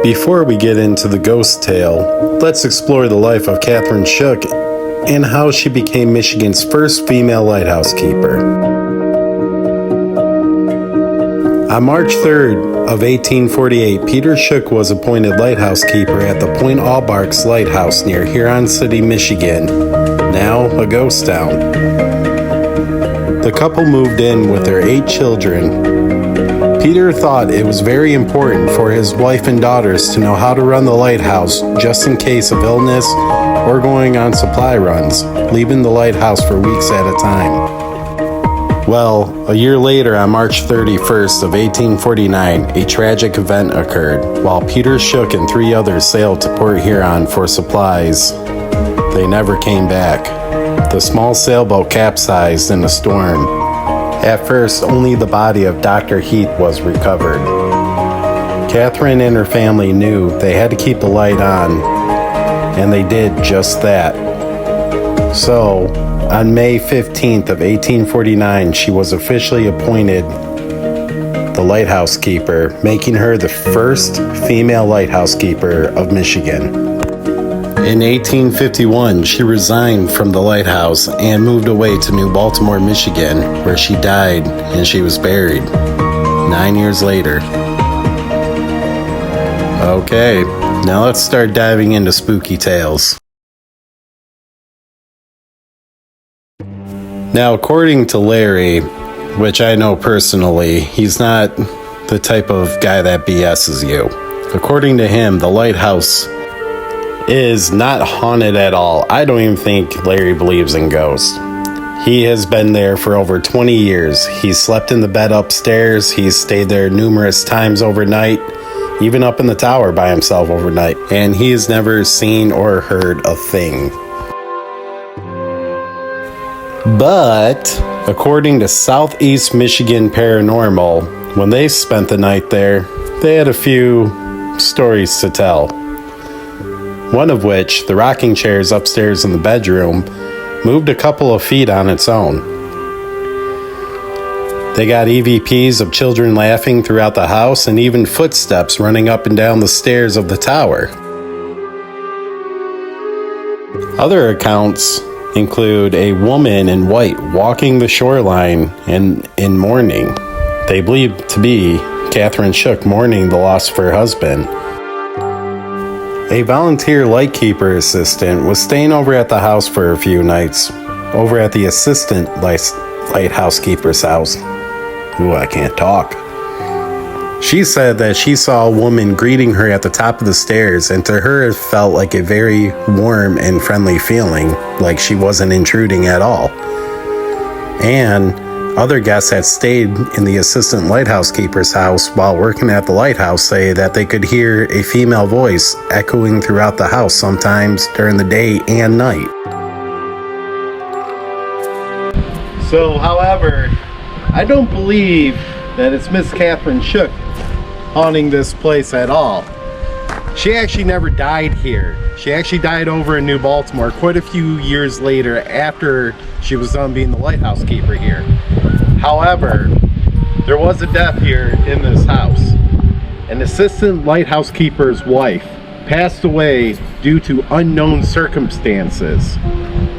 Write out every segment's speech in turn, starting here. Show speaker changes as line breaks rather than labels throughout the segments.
Before we get into the ghost tale, let's explore the life of Cathrine Shook and how she became Michigan's first female lighthouse keeper. On March 3rd of 1848, Peter Shook was appointed lighthouse keeper at the Point Aubarks Lighthouse near Huron City, Michigan, now a ghost town. The couple moved in with their 8 children. Peter thought it was very important for his wife and daughters to know how to run the lighthouse just in case of illness or going on supply runs, leaving the lighthouse for weeks at a time. Well, a year later, on March 31st of 1849, a tragic event occurred. While Peter Shook and 3 others sailed to Port Huron for supplies, they never came back. The small sailboat capsized in a storm. At first, only the body of Dr. Heath was recovered. Cathrine and her family knew they had to keep the light on, and they did just that. So, on May 15th of 1849, she was officially appointed the lighthouse keeper, making her the first female lighthouse keeper of Michigan. In 1851, she resigned from the lighthouse and moved away to New Baltimore, Michigan, where she died and she was buried 9 years later. Okay, now let's start diving into spooky tales. Now, according to Larry, which I know personally, he's not the type of guy that BS's you. According to him, the lighthouse is not haunted at all. I don't even think Larry believes in ghosts. He has been there for over 20 years. He's slept in the bed upstairs. He's stayed there numerous times overnight, even up in the tower by himself overnight. And he has never seen or heard a thing. But according to Southeast Michigan Paranormal, when they spent the night there, they had a few stories to tell. One of which, the rocking chairs upstairs in the bedroom, moved a couple of feet on its own. They got EVPs of children laughing throughout the house and even footsteps running up and down the stairs of the tower. Other accounts include a woman in white walking the shoreline and in mourning. They believe to be Cathrine Shook mourning the loss of her husband. A volunteer lightkeeper assistant was staying over at the house for a few nights, over at the assistant lighthouse keeper's house. Ooh, I can't talk. She said that she saw a woman greeting her at the top of the stairs, and to her it felt like a very warm and friendly feeling, like she wasn't intruding at all. And other guests that stayed in the assistant lighthouse keeper's house while working at the lighthouse say that they could hear a female voice echoing throughout the house sometimes during the day and night. So, however, I don't believe that it's Miss Cathrine Shook haunting this place at all. She actually never died here. She actually died over in New Baltimore quite a few years later after she was done being the lighthouse keeper here. However, there was a death here in this house. An assistant lighthouse keeper's wife passed away due to unknown circumstances.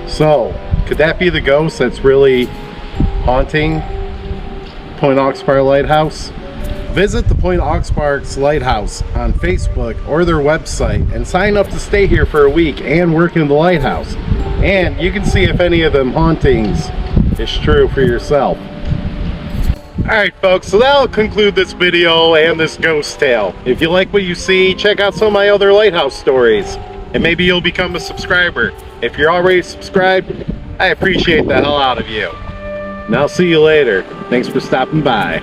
So, could that be the ghost that's really haunting Point Aubarks Lighthouse? Visit the Point Aubarks Lighthouse on Facebook or their website and sign up to stay here for a week and work in the lighthouse. And you can see if any of them hauntings is true for yourself. Alright folks, so that'll conclude this video and this ghost tale. If you like what you see, check out some of my other lighthouse stories. And maybe you'll become a subscriber. If you're already subscribed, I appreciate the hell out of you. And I'll see you later. Thanks for stopping by.